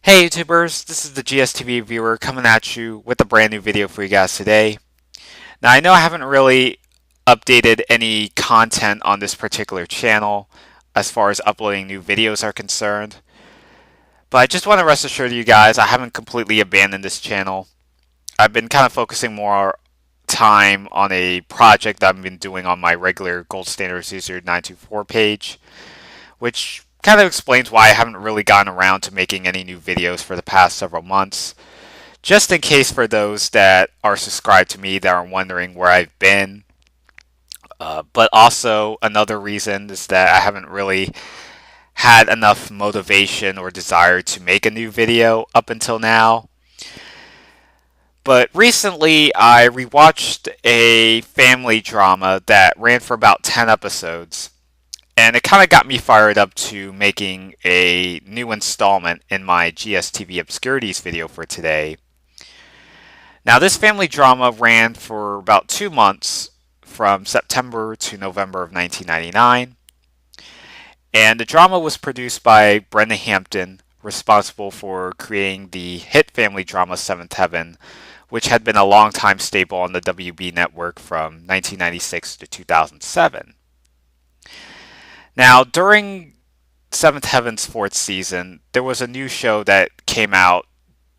Hey YouTubers, this is the GSTV viewer coming at you with a brand new video for you guys today. Now I know I haven't really updated any content on this particular channel as far as uploading new videos are concerned, but I just want to rest assured you guys I haven't completely abandoned this channel. I've been kind of focusing more time on a project that I've been doing on my regular Gold Standard User 924 page, which kind of explains why I haven't really gotten around to making any new videos for the past several months. Just in case for those that are subscribed to me that are wondering where I've been. But also, another reason is that I haven't really had enough motivation or desire to make a new video up until now. But recently, I rewatched a family drama that ran for about 10 episodes. And it kind of got me fired up to making a new installment in my GSTV Obscurities video for today. Now, this family drama ran for about 2 months from September to November of 1999. And the drama was produced by Brenda Hampton, responsible for creating the hit family drama Seventh Heaven, which had been a long-time staple on the WB network from 1996 to 2007. Now, during Seventh Heaven's fourth season, there was a new show that came out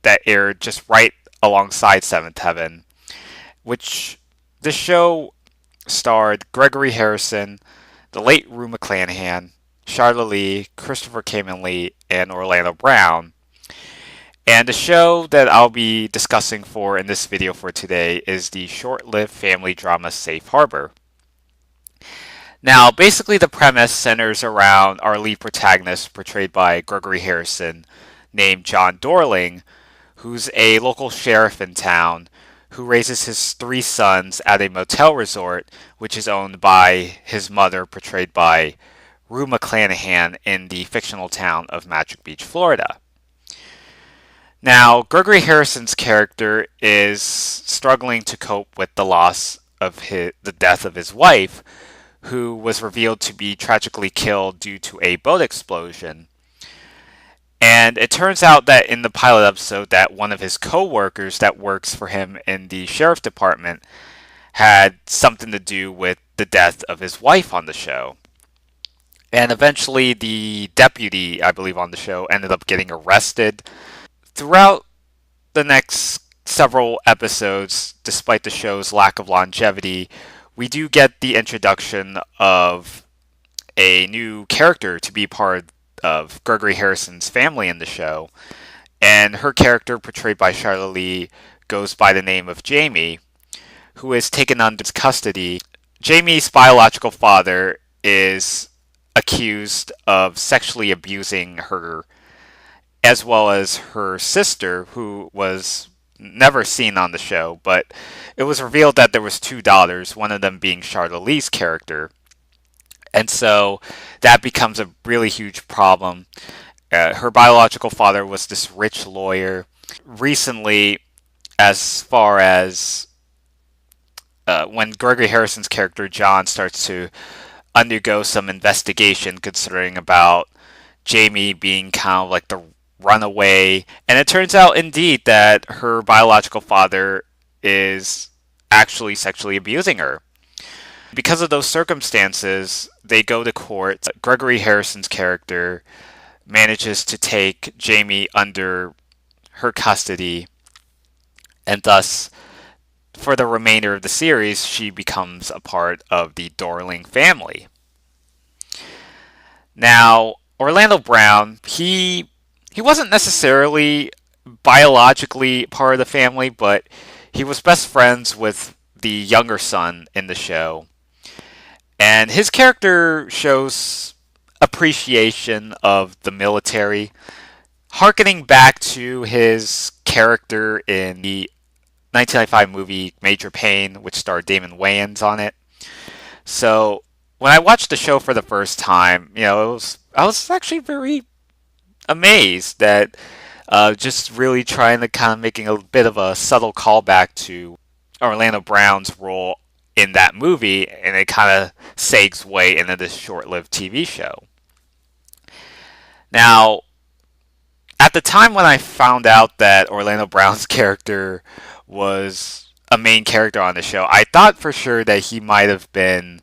that aired just right alongside Seventh Heaven, which the show starred Gregory Harrison, the late Rue McClanahan, Charlotte Lee, Christopher Kamen Lee, and Orlando Brown. And the show that I'll be discussing for in this video for today is the short-lived family drama Safe Harbor. Now, basically, the premise centers around our lead protagonist, portrayed by Gregory Harrison, named John Dorling, who's a local sheriff in town who raises his three sons at a motel resort, which is owned by his mother, portrayed by Rue McClanahan, in the fictional town of Magic Beach, Florida. Now, Gregory Harrison's character is struggling to cope with the loss of the death of his wife, who was revealed to be tragically killed due to a boat explosion. And it turns out that in the pilot episode that one of his co-workers that works for him in the sheriff's department had something to do with the death of his wife on the show. And eventually the deputy, I believe, on the show ended up getting arrested. Throughout the next several episodes, despite the show's lack of longevity, we do get the introduction of a new character to be part of Gregory Harrison's family in the show. And her character, portrayed by Charlotte Lee, goes by the name of Jamie, who is taken under custody. Jamie's biological father is accused of sexually abusing her, as well as her sister, who was never seen on the show, but it was revealed that there was two daughters, one of them being Charlotte Lee's character. And so that becomes a really huge problem. Her biological father was this rich lawyer. Recently, as far as when Gregory Harrison's character John starts to undergo some investigation considering about Jamie being kind of like the runaway, and it turns out indeed that her biological father is actually sexually abusing her. Because of those circumstances, they go to court. Gregory Harrison's character manages to take Jamie under her custody, and thus, for the remainder of the series, she becomes a part of the Dorling family. Now, Orlando Brown, he wasn't necessarily biologically part of the family, but he was best friends with the younger son in the show. And his character shows appreciation of the military, harkening back to his character in the 1995 movie Major Payne, which starred Damon Wayans on it. So when I watched the show for the first time, I was actually very amazed that just really trying to kind of making a bit of a subtle callback to Orlando Brown's role in that movie, and it kind of segues into this short-lived TV show. Now, At the time when I found out that Orlando Brown's character was a main character on the show, I thought for sure that he might have been,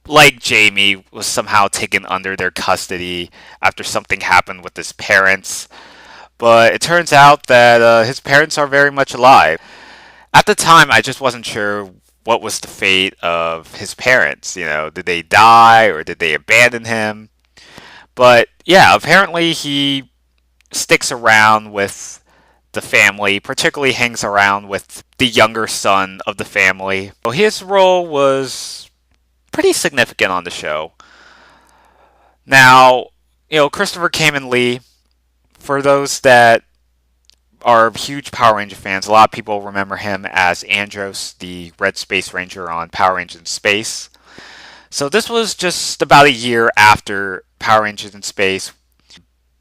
like Jamie, was somehow taken under their custody after something happened with his parents. But it turns out that his parents are very much alive. At the time, I just wasn't sure what was the fate of his parents. You know, did they die or did they abandon him? But yeah, apparently he sticks around with the family, particularly hangs around with the younger son of the family. So his role was pretty significant on the show. Now, Christopher Kamen Lee, for those that are huge Power Ranger fans, a lot of people remember him as Andros, the Red Space Ranger on Power Rangers in Space. So this was just about a year after Power Rangers in Space.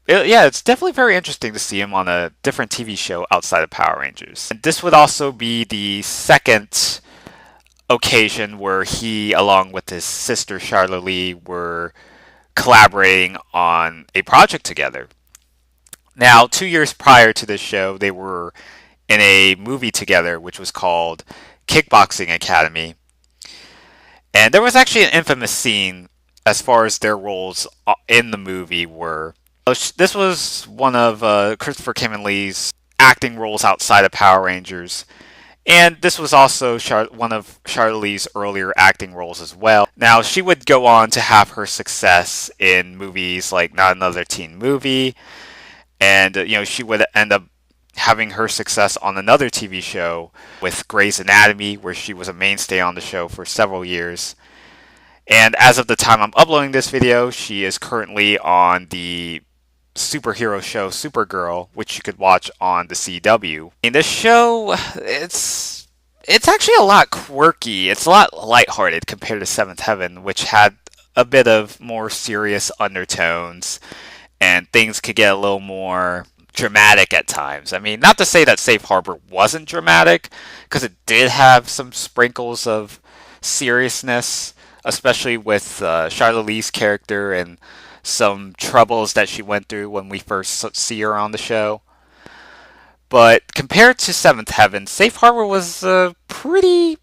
Yeah, it's definitely very interesting to see him on a different TV show outside of Power Rangers. And this would also be the second occasion where he, along with his sister Charlotte Lee, were collaborating on a project together. Now, 2 years prior to this show, they were in a movie together, which was called Kickboxing Academy. And there was actually an infamous scene as far as their roles in the movie were. This was one of Christopher Kamen Lee's acting roles outside of Power Rangers. And this was also one of Charlotte Lee's earlier acting roles as well. Now, she would go on to have her success in movies like Not Another Teen Movie. And, she would end up having her success on another TV show with Grey's Anatomy, where she was a mainstay on the show for several years. And as of the time I'm uploading this video, she is currently on the superhero show Supergirl, which you could watch on the CW. In this show, it's actually a lot quirky. It's a lot lighthearted compared to Seventh Heaven, which had a bit of more serious undertones, and things could get a little more dramatic at times. I mean, not to say that Safe Harbor wasn't dramatic, because it did have some sprinkles of seriousness, especially with Charlotte Lee's character and some troubles that she went through when we first see her on the show. But compared to Seventh Heaven, Safe Harbor was a pretty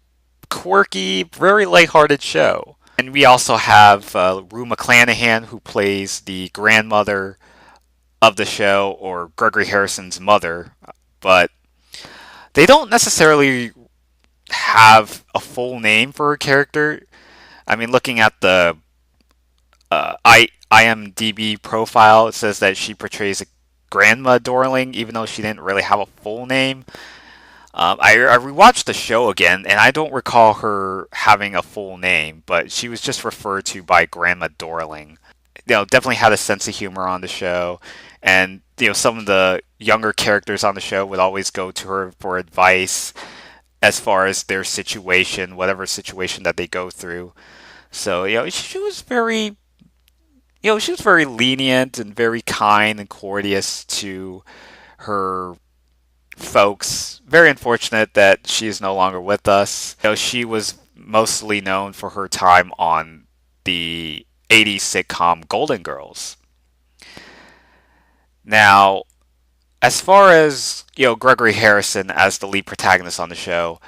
quirky, very lighthearted show. And we also have Rue McClanahan, who plays the grandmother of the show, or Gregory Harrison's mother. But they don't necessarily have a full name for her character. I mean, looking at the IMDb profile, it says that she portrays a Grandma Dorling, even though she didn't really have a full name. I rewatched the show again, and I don't recall her having a full name, but she was just referred to by Grandma Dorling. Definitely had a sense of humor on the show, and some of the younger characters on the show would always go to her for advice as far as their situation, whatever situation that they go through. So she was very lenient and very kind and courteous to her folks. Very unfortunate that she is no longer with us. She was mostly known for her time on the 80s sitcom Golden Girls. Now, as far as Gregory Harrison as the lead protagonist on the show,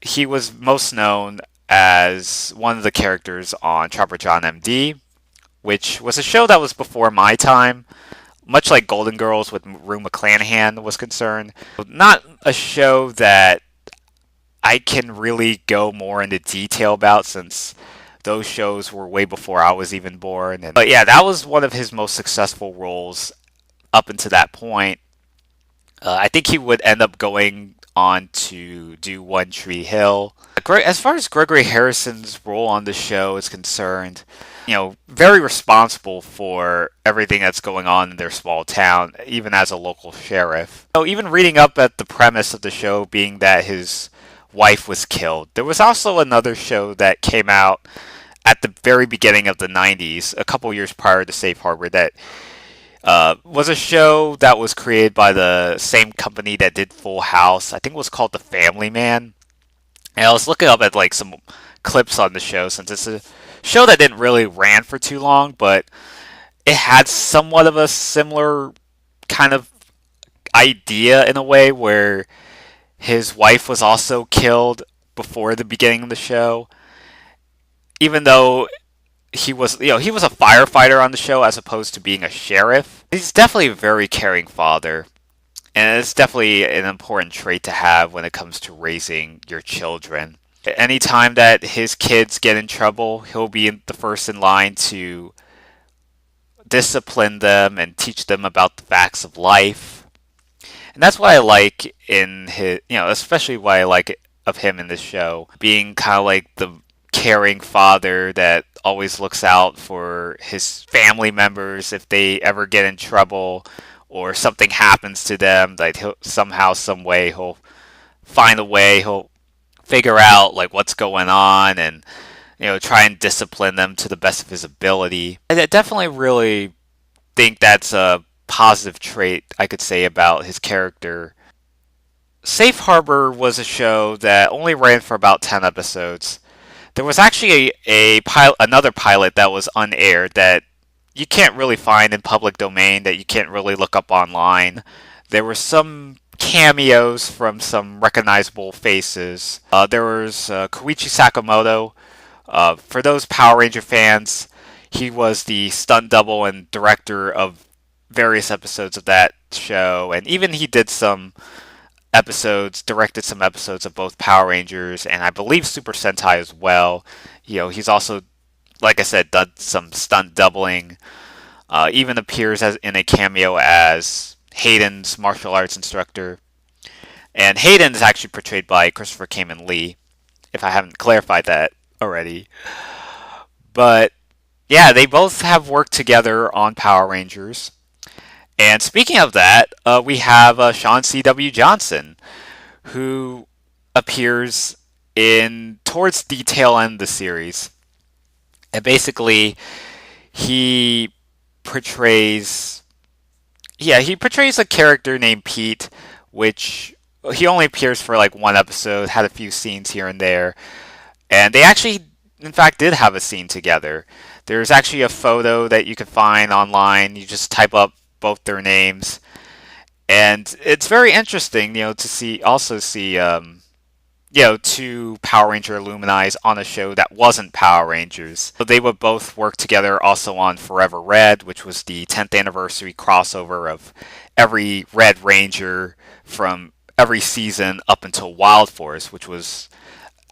he was most known as one of the characters on Trapper John MD, which was a show that was before my time, much like Golden Girls with Rue McClanahan was concerned. Not a show that I can really go more into detail about, since those shows were way before I was even born. But yeah, that was one of his most successful roles up until that point. I think he would end up going on to do One Tree Hill. As far as Gregory Harrison's role on the show is concerned, very responsible for everything that's going on in their small town, even as a local sheriff. Even reading up at the premise of the show being that his wife was killed, there was also another show that came out at the very beginning of the 90s, a couple years prior to Safe Harbor, that was a show that was created by the same company that did Full House. I think it was called The Family Man. And I was looking up at some clips on the show, since it's a show that didn't really ran for too long, but it had somewhat of a similar kind of idea in a way where his wife was also killed before the beginning of the show, even though he was a firefighter on the show as opposed to being a sheriff. He's definitely a very caring father, and it's definitely an important trait to have when it comes to raising your children. Anytime that his kids get in trouble, he'll be the first in line to discipline them and teach them about the facts of life. And that's what I like in his, especially what I like of him in this show, being kind of like the caring father that always looks out for his family members if they ever get in trouble or something happens to them. Like he'll somehow, some way, he'll find a way. He'll figure out like what's going on and try and discipline them to the best of his ability. I definitely really think that's a positive trait I could say about his character. Safe Harbor was a show that only ran for about 10 episodes. There was actually another pilot that was unaired that you can't really find in public domain, that you can't really look up online. There were some cameos from some recognizable faces. There was Koichi Sakamoto. For those Power Ranger fans, he was the stunt double and director of various episodes of that show, and even he did some directed some episodes of both Power Rangers and I believe Super Sentai as well. He's also, like I said, done some stunt doubling. Even appears as in a cameo as Hayden's martial arts instructor. And Hayden is actually portrayed by Christopher Kamen Lee, if I haven't clarified that already. But yeah, they both have worked together on Power Rangers. And speaking of that, we have Sean C.W. Johnson, who appears in towards the tail end of the series. And basically, he portrays he portrays a character named Pete, which he only appears for like one episode, had a few scenes here and there. And they actually, in fact, did have a scene together. There's actually a photo that you can find online. You just type up both their names, and it's very interesting, to see two Power Ranger Illuminis on a show that wasn't Power Rangers. So they would both work together also on Forever Red, which was the 10th anniversary crossover of every Red Ranger from every season up until Wild Force, which was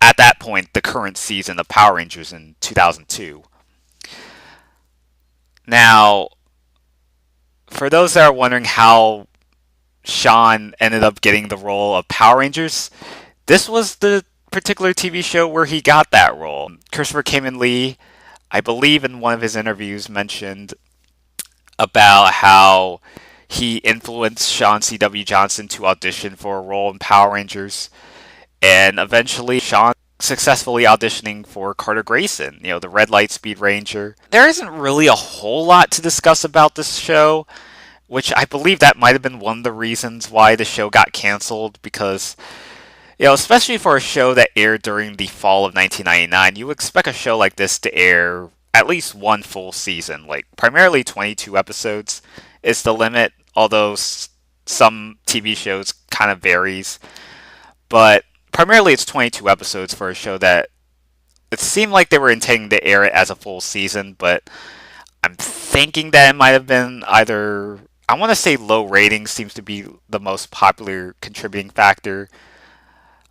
at that point the current season of Power Rangers in 2002. Now, for those that are wondering how Sean ended up getting the role of Power Rangers, this was the particular TV show where he got that role. Christopher Kamen Lee, I believe in one of his interviews, mentioned about how he influenced Sean C.W. Johnson to audition for a role in Power Rangers, and eventually Sean successfully auditioning for Carter Grayson, the Red Light Speed Ranger. There isn't really a whole lot to discuss about this show, which I believe that might have been one of the reasons why the show got canceled, because especially for a show that aired during the fall of 1999, you expect a show like this to air at least one full season. Like, primarily 22 episodes is the limit, although some TV shows kind of varies. But primarily it's 22 episodes for a show that it seemed like they were intending to air it as a full season, but I'm thinking that it might have been either, I want to say low ratings seems to be the most popular contributing factor.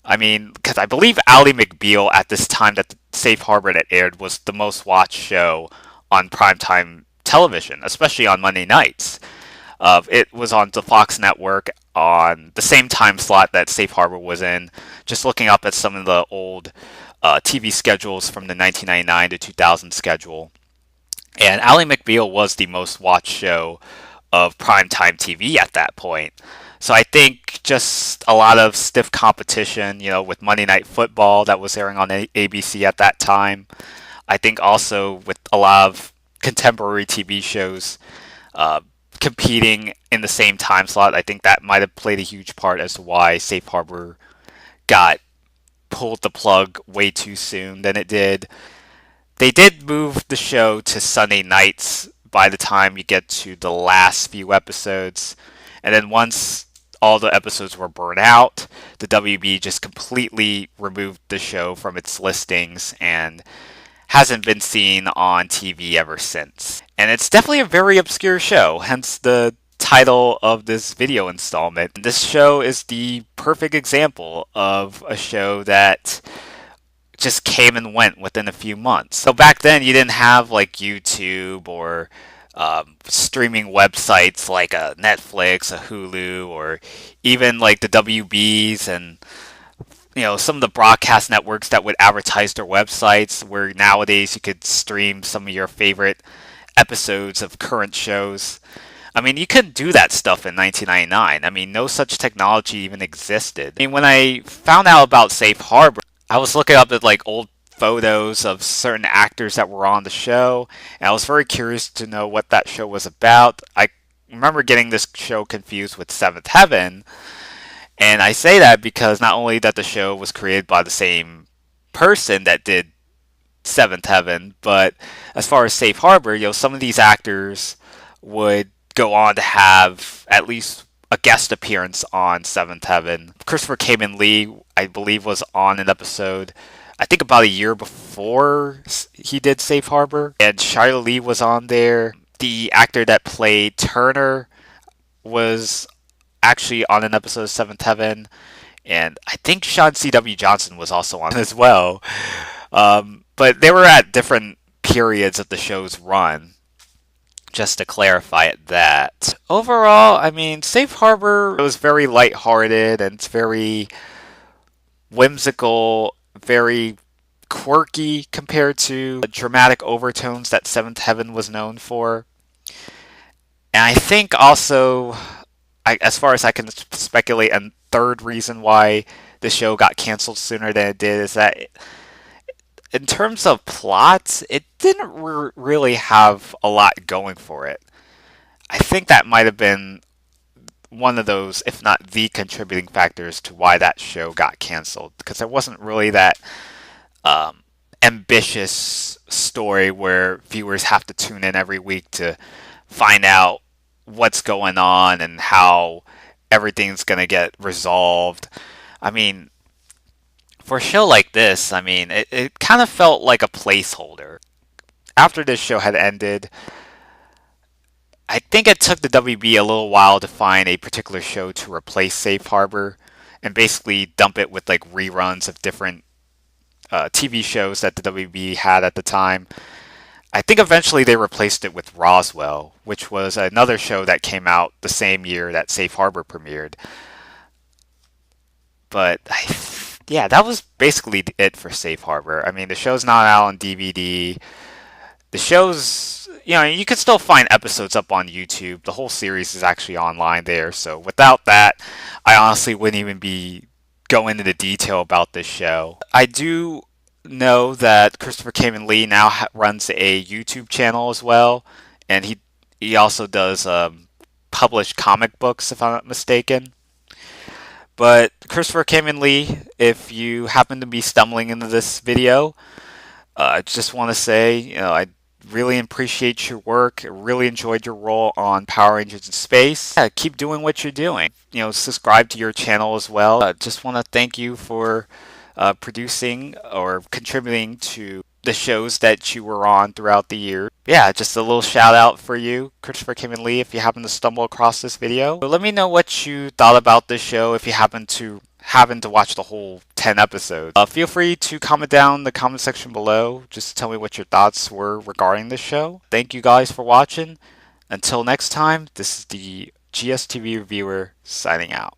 I mean, because I believe Ally McBeal at this time that the Safe Harbor had aired was the most watched show on primetime television, especially on Monday nights. It was on the Fox network on the same time slot that Safe Harbor was in. Just looking up at some of the old TV schedules from the 1999 to 2000 schedule. And Ally McBeal was the most watched show of primetime TV at that point. So I think just a lot of stiff competition, with Monday Night Football that was airing on ABC at that time. I think also with a lot of contemporary TV shows competing in the same time slot, I think that might have played a huge part as to why Safe Harbor got pulled the plug way too soon than it did. They did move the show to Sunday nights by the time you get to the last few episodes. And then once all the episodes were burned out, the WB just completely removed the show from its listings and hasn't been seen on TV ever since. And it's definitely a very obscure show, hence the title of this video installment. This show is the perfect example of a show that just came and went within a few months. So back then, you didn't have like YouTube or streaming websites like a Netflix, a Hulu, or even like the WBs and some of the broadcast networks that would advertise their websites. Where nowadays you could stream some of your favorite episodes of current shows. I mean, you couldn't do that stuff in 1999. I mean, no such technology even existed. I mean, when I found out about Safe Harbor, I was looking up at like old photos of certain actors that were on the show, and I was very curious to know what that show was about. I remember getting this show confused with Seventh Heaven, and I say that because not only that the show was created by the same person that did Seventh Heaven, but as far as Safe Harbor, some of these actors would go on to have at least a guest appearance on Seventh Heaven. Christopher Kamen Lee, I believe, was on an episode, I think about a year before he did Safe Harbor, and Shia Lee was on there. The actor that played Turner was actually on an episode of Seventh Heaven, and I think Sean C.W. Johnson was also on as well. But they were at different periods of the show's run. Just to clarify it that. Overall, I mean, Safe Harbor was very lighthearted and it's very whimsical, very quirky compared to the dramatic overtones that Seventh Heaven was known for. And I think also, as far as I can speculate, a third reason why the show got canceled sooner than it did is that in terms of plots, it didn't really have a lot going for it. I think that might have been one of those, if not the contributing factors to why that show got canceled, because it wasn't really that ambitious story where viewers have to tune in every week to find out what's going on and how everything's going to get resolved. I mean, for a show like this, I mean, it kind of felt like a placeholder. After this show had ended, I think it took the WB a little while to find a particular show to replace Safe Harbor and basically dump it with like reruns of different TV shows that the WB had at the time. I think eventually they replaced it with Roswell, which was another show that came out the same year that Safe Harbor premiered. But yeah, that was basically it for Safe Harbor. I mean, the show's not out on DVD. The show's, you can still find episodes up on YouTube. The whole series is actually online there. So without that, I honestly wouldn't even be going into detail about this show. I do know that Christopher Kamen Lee now runs a YouTube channel as well. And he also does publish comic books, if I'm not mistaken. But Christopher Kamen Lee, if you happen to be stumbling into this video, I just want to say, I really appreciate your work. I really enjoyed your role on Power Rangers in Space. Yeah, keep doing what you're doing. Subscribe to your channel as well. Just want to thank you for producing or contributing to the shows that you were on throughout the year. Yeah, just a little shout out for you, Christopher Kamen Lee, if you happen to stumble across this video. So let me know what you thought about this show if you happen to watch the whole 10 episodes. Feel free to comment down in the comment section below. Just tell me what your thoughts were regarding this show. Thank you guys for watching. Until next time, this is the GSTV reviewer signing out.